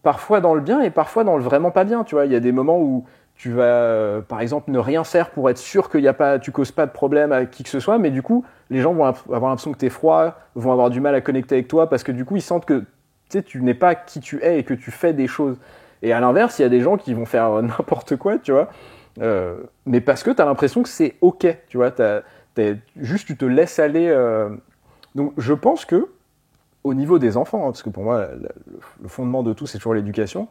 Speaker 2: parfois dans le bien et parfois dans le vraiment pas bien, tu vois. Il y a des moments où tu vas, par exemple, ne rien faire pour être sûr qu'il y a pas, tu causes pas de problème à qui que ce soit, mais du coup, les gens vont avoir l'impression que t'es froid, vont avoir du mal à connecter avec toi, parce que du coup, ils sentent que tu n'es pas qui tu es et que tu fais des choses. Et à l'inverse, il y a des gens qui vont faire n'importe quoi, tu vois. Mais parce que tu as l'impression que c'est ok, tu vois, juste tu te laisses aller. Donc je pense que au niveau des enfants, parce que pour moi le fondement de tout c'est toujours l'éducation,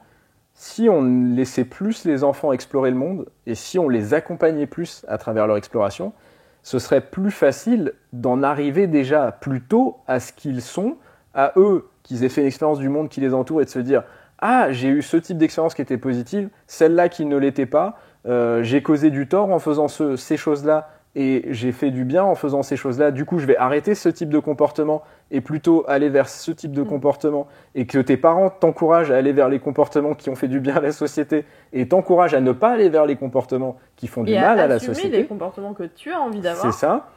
Speaker 2: si on laissait plus les enfants explorer le monde et si on les accompagnait plus à travers leur exploration, ce serait plus facile d'en arriver déjà plus tôt à ce qu'ils sont, à eux qu'ils aient fait une expérience du monde qui les entoure et de se dire ah j'ai eu ce type d'expérience qui était positive, celle-là qui ne l'était pas. J'ai causé du tort en faisant ces choses-là et j'ai fait du bien en faisant ces choses-là. Du coup, je vais arrêter ce type de comportement et plutôt aller vers ce type de comportement. Et que tes parents t'encouragent à aller vers les comportements qui ont fait du bien à la société et t'encouragent à ne pas aller vers les comportements qui font du mal à la société. Et assumer
Speaker 1: les comportements que tu as envie d'avoir.
Speaker 2: C'est ça.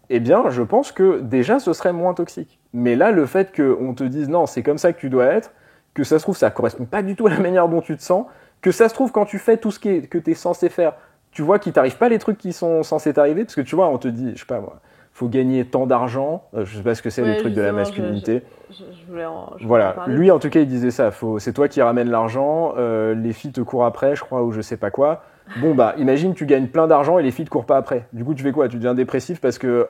Speaker 2: Eh bien, je pense que déjà, ce serait moins toxique. Mais là, le fait qu'on te dise non, c'est comme ça que tu dois être, que ça se trouve, ça correspond pas du tout à la manière dont tu te sens, que ça se trouve, quand tu fais tout ce que tu es censé faire, tu vois qu'il t'arrive pas les trucs qui sont censés t'arriver, parce que tu vois, on te dit, je sais pas moi, faut gagner tant d'argent, je sais pas ce que c'est, les trucs de la masculinité.
Speaker 1: Je voulais
Speaker 2: voilà, lui en tout cas il disait ça, c'est toi qui ramènes l'argent, les filles te courent après, je crois, ou je sais pas quoi. Bon bah, imagine tu gagnes plein d'argent et les filles te courent pas après. Du coup tu fais quoi? Tu deviens dépressif parce que,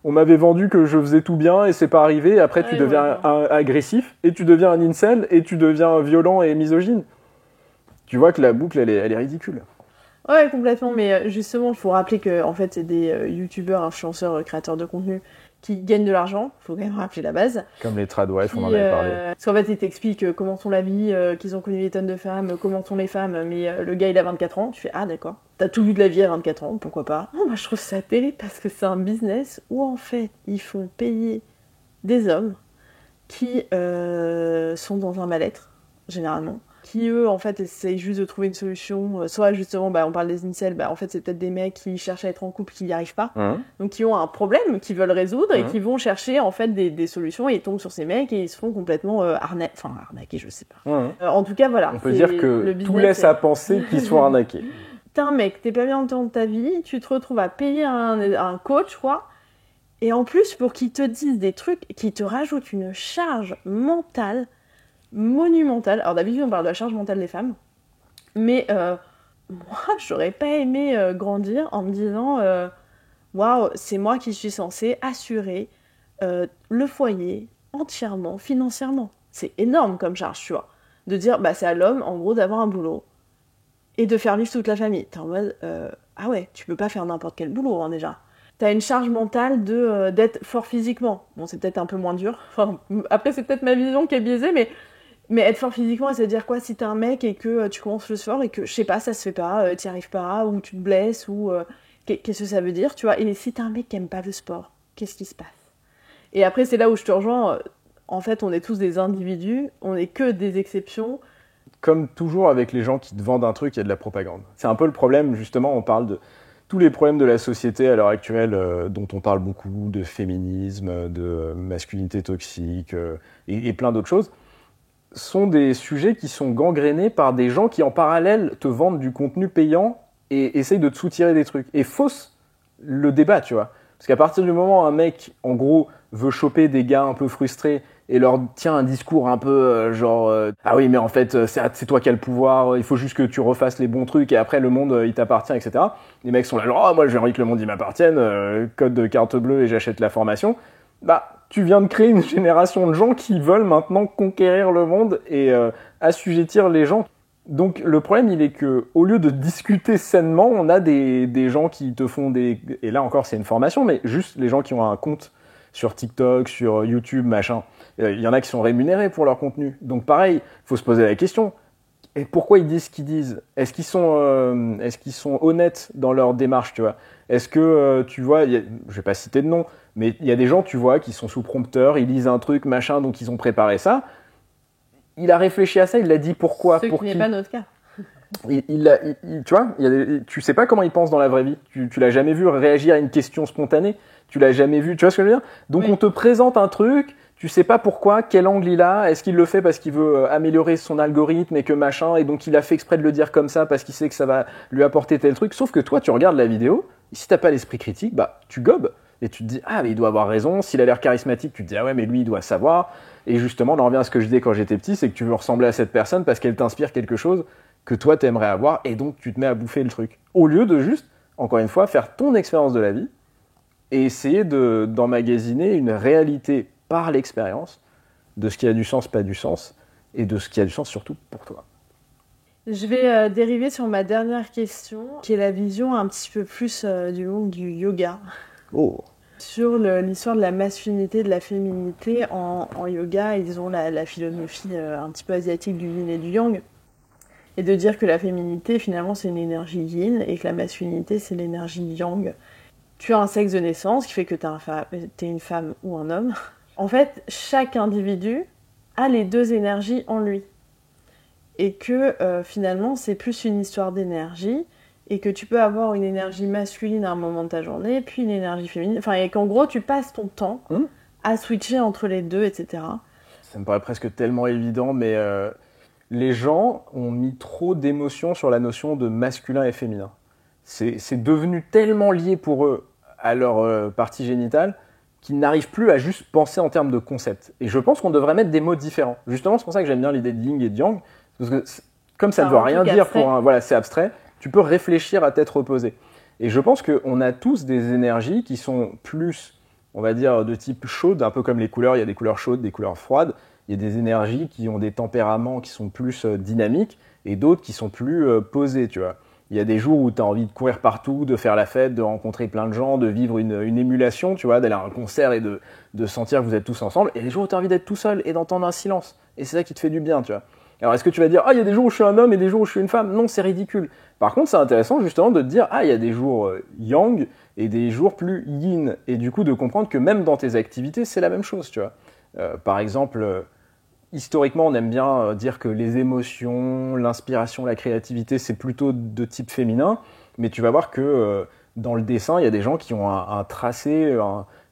Speaker 2: on m'avait vendu que je faisais tout bien et c'est pas arrivé, après tu deviens agressif, et tu deviens un incel, et tu deviens violent et misogyne. Tu vois que la boucle, elle est ridicule.
Speaker 1: Ouais, complètement. Mais justement, il faut rappeler que en fait, c'est des youtubeurs, influenceurs, créateurs de contenu qui gagnent de l'argent. Il faut quand même rappeler la base.
Speaker 2: Comme les tradwives, on en avait parlé.
Speaker 1: Parce qu'en fait, ils t'expliquent comment sont la vie, qu'ils ont connu des tonnes de femmes, comment sont les femmes. Mais le gars, il a 24 ans. Tu fais, ah d'accord. T'as tout vu de la vie à 24 ans, pourquoi pas? Non, moi, je trouve ça terrible parce que c'est un business où en fait, ils font payer des hommes qui sont dans un mal-être, généralement. qui eux en fait essayent juste de trouver une solution, soit justement on parle des incels, en fait c'est peut-être des mecs qui cherchent à être en couple qui n'y arrivent pas, donc qui ont un problème qu'ils veulent résoudre et qui vont chercher en fait des solutions et ils tombent sur ces mecs et ils se font complètement arnaquer, je sais pas. En tout cas voilà.
Speaker 2: On peut dire que tout laisse à penser qu'ils sont arnaqués.
Speaker 1: T'es un mec, t'es pas bien dans ta vie, tu te retrouves à payer un coach quoi, et en plus pour qu'il te dise des trucs qui te rajoutent une charge mentale monumentale. Alors d'habitude on parle de la charge mentale des femmes, mais moi j'aurais pas aimé grandir en me disant waouh, c'est moi qui suis censée assurer le foyer entièrement financièrement. C'est énorme comme charge, tu vois, de dire c'est à l'homme en gros d'avoir un boulot et de faire vivre toute la famille. T'es en mode ah ouais, tu peux pas faire n'importe quel boulot déjà. T'as une charge mentale d'être fort physiquement. Bon, c'est peut-être un peu moins dur. Enfin, après c'est peut-être ma vision qui est biaisée, mais être fort physiquement, ça veut dire quoi si t'es un mec et que tu commences le sport et que, je sais pas, ça se fait pas, t'y arrives pas, ou tu te blesses, ou qu'est-ce que ça veut dire, tu vois. Et si t'es un mec qui aime pas le sport, qu'est-ce qui se passe? Et après, c'est là où je te rejoins. En fait, on est tous des individus, on n'est que des exceptions.
Speaker 2: Comme toujours avec les gens qui te vendent un truc, il y a de la propagande. C'est un peu le problème, justement, on parle de tous les problèmes de la société à l'heure actuelle, dont on parle beaucoup, de féminisme, de masculinité toxique, et plein d'autres choses, sont des sujets qui sont gangrénés par des gens qui, en parallèle, te vendent du contenu payant et essayent de te soutirer des trucs. Et faussent le débat, tu vois. Parce qu'à partir du moment où un mec, en gros, veut choper des gars un peu frustrés et leur tient un discours un peu ah oui, mais en fait, c'est toi qui as le pouvoir, il faut juste que tu refasses les bons trucs et après, le monde, il t'appartient, etc. Les mecs sont là, genre, oh, moi, j'ai envie que le monde, il m'appartienne, code de carte bleue et j'achète la formation. Tu viens de créer une génération de gens qui veulent maintenant conquérir le monde et assujettir les gens. Donc le problème, il est que au lieu de discuter sainement, on a des gens qui te font des... Et là encore, c'est une formation, mais juste les gens qui ont un compte sur TikTok, sur YouTube, machin. Il y en a qui sont rémunérés pour leur contenu. Donc pareil, il faut se poser la question. Et pourquoi ils disent ce qu'ils disent ? Est-ce qu'ils sont honnêtes dans leur démarche, tu vois ? Est-ce que, tu vois, je vais pas citer de nom, mais il y a des gens, tu vois, qui sont sous prompteur, ils lisent un truc, machin, donc ils ont préparé ça. Il a réfléchi à ça, il l'a dit pourquoi ?
Speaker 1: Ce qui n'est pas notre cas.
Speaker 2: Tu vois, tu sais pas comment il pense dans la vraie vie. Tu l'as jamais vu réagir à une question spontanée. Tu l'as jamais vu, tu vois ce que je veux dire ? Donc on te présente un truc, tu sais pas pourquoi, quel angle il a, est-ce qu'il le fait parce qu'il veut améliorer son algorithme et que machin, et donc il a fait exprès de le dire comme ça parce qu'il sait que ça va lui apporter tel truc. Sauf que toi, tu regardes la vidéo, et si t'as pas l'esprit critique, tu gobes. Et tu te dis, ah, mais il doit avoir raison. S'il a l'air charismatique, tu te dis, ah ouais, mais lui, il doit savoir. Et justement, on en revient à ce que je disais quand j'étais petit, c'est que tu veux ressembler à cette personne parce qu'elle t'inspire quelque chose que toi, t'aimerais avoir. Et donc, tu te mets à bouffer le truc. Au lieu de juste, encore une fois, faire ton expérience de la vie et essayer d'emmagasiner une réalité par l'expérience de ce qui a du sens, pas du sens, et de ce qui a du sens surtout pour toi.
Speaker 1: Je vais dériver sur ma dernière question, qui est la vision un petit peu plus du monde du yoga.
Speaker 2: Oh.
Speaker 1: Sur l'histoire de la masculinité, de la féminité, en yoga, ils ont la philosophie un petit peu asiatique du yin et du yang, et de dire que la féminité, finalement, c'est une énergie yin, et que la masculinité, c'est l'énergie yang. Tu as un sexe de naissance, qui fait que t'es une femme ou un homme. En fait, chaque individu a les deux énergies en lui. Et que, finalement, c'est plus une histoire d'énergie, et que tu peux avoir une énergie masculine à un moment de ta journée, puis une énergie féminine, et qu'en gros, tu passes ton temps à switcher entre les deux, etc.
Speaker 2: Ça me paraît presque tellement évident, mais les gens ont mis trop d'émotions sur la notion de masculin et féminin. C'est devenu tellement lié pour eux à leur partie génitale qu'ils n'arrivent plus à juste penser en termes de concept. Et je pense qu'on devrait mettre des mots différents. Justement, c'est pour ça que j'aime bien l'idée de yin et de yang, parce que comme ça ne veut rien dire c'est abstrait, tu peux réfléchir à tête reposée. Et je pense qu'on a tous des énergies qui sont plus, on va dire, de type chaude, un peu comme les couleurs, il y a des couleurs chaudes, des couleurs froides. Il y a des énergies qui ont des tempéraments qui sont plus dynamiques et d'autres qui sont plus posés, tu vois. Il y a des jours où tu as envie de courir partout, de faire la fête, de rencontrer plein de gens, de vivre une émulation, tu vois, d'aller à un concert et de sentir que vous êtes tous ensemble. Et des jours où tu as envie d'être tout seul et d'entendre un silence. Et c'est ça qui te fait du bien, tu vois. Alors, est-ce que tu vas dire, il y a des jours où je suis un homme et des jours où je suis une femme ? Non, c'est ridicule. Par contre, c'est intéressant justement de te dire, il y a des jours yang et des jours plus yin. Et du coup, de comprendre que même dans tes activités, c'est la même chose, tu vois. Par exemple, historiquement, on aime bien dire que les émotions, l'inspiration, la créativité, c'est plutôt de type féminin. Mais tu vas voir que dans le dessin, il y a des gens qui ont un tracé,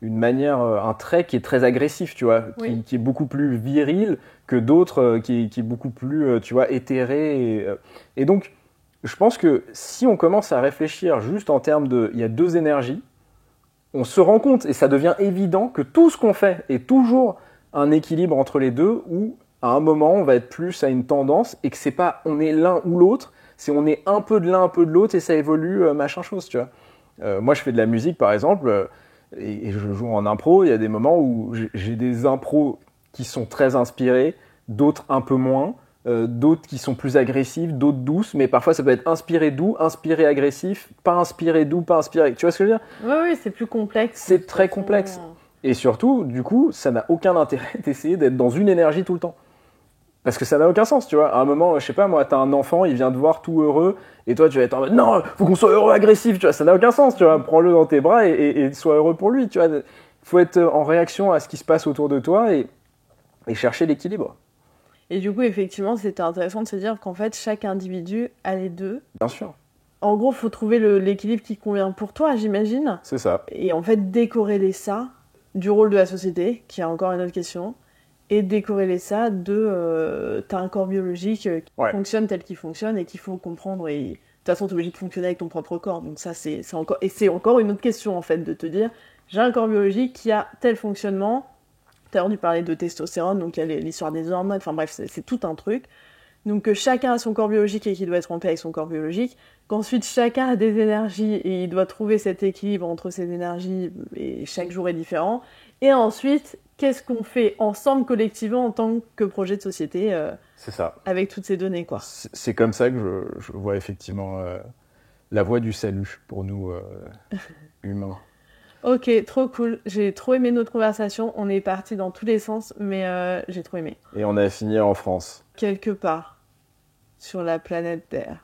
Speaker 2: une manière, un trait qui est très agressif, tu vois, qui est beaucoup plus viril que d'autres, qui est beaucoup plus, tu vois, éthéré. Et donc, je pense que si on commence à réfléchir juste en termes de, il y a deux énergies, on se rend compte et ça devient évident que tout ce qu'on fait est toujours un équilibre entre les deux, où à un moment on va être plus à une tendance et que c'est pas on est l'un ou l'autre, c'est on est un peu de l'un, un peu de l'autre et ça évolue machin chose, tu vois. Moi je fais de la musique par exemple et je joue en impro, il y a des moments où j'ai des impros qui sont très inspirés, d'autres un peu moins, d'autres qui sont plus agressifs, d'autres douces, mais parfois ça peut être inspiré doux, inspiré agressif, pas inspiré doux, pas inspiré, tu vois ce que je veux dire?
Speaker 1: Oui, c'est plus complexe.
Speaker 2: C'est très complexe. Et surtout, du coup, ça n'a aucun intérêt d'essayer d'être dans une énergie tout le temps. Parce que ça n'a aucun sens, tu vois. À un moment, je sais pas, moi, t'as un enfant, il vient te voir tout heureux, et toi, tu vas être en mode, non, faut qu'on soit heureux, agressif, tu vois. Ça n'a aucun sens, tu vois. Prends-le dans tes bras et sois heureux pour lui, tu vois. Faut être en réaction à ce qui se passe autour de toi et chercher l'équilibre.
Speaker 1: Et du coup, effectivement, c'était intéressant de se dire qu'en fait, chaque individu a les deux.
Speaker 2: Bien sûr.
Speaker 1: En gros, faut trouver l'équilibre qui convient pour toi, j'imagine.
Speaker 2: C'est ça.
Speaker 1: Et en fait, décorréler ça du rôle de la société, qui est encore une autre question, et décorréler ça de t'as un corps biologique qui fonctionne tel qu'il fonctionne et qu'il faut comprendre. Et de toute façon, t'es obligé de fonctionner avec ton propre corps. Donc ça, c'est encore une autre question, en fait, de te dire, j'ai un corps biologique qui a tel fonctionnement. Tout à l'heure, tu parlais de testostérone, donc il y a l'histoire des hormones, enfin bref, c'est tout un truc. Donc que chacun a son corps biologique et qu'il doit être en paix avec son corps biologique, qu'ensuite chacun a des énergies et il doit trouver cet équilibre entre ces énergies et chaque jour est différent. Et ensuite, qu'est-ce qu'on fait ensemble collectivement en tant que projet de société
Speaker 2: c'est ça.
Speaker 1: Avec toutes ces données, quoi.
Speaker 2: C'est comme ça que je vois effectivement la voie du salut pour nous humains.
Speaker 1: Ok, trop cool. J'ai trop aimé notre conversation. On est parti dans tous les sens, mais j'ai trop aimé.
Speaker 2: Et on a fini en France.
Speaker 1: Quelque part sur la planète Terre.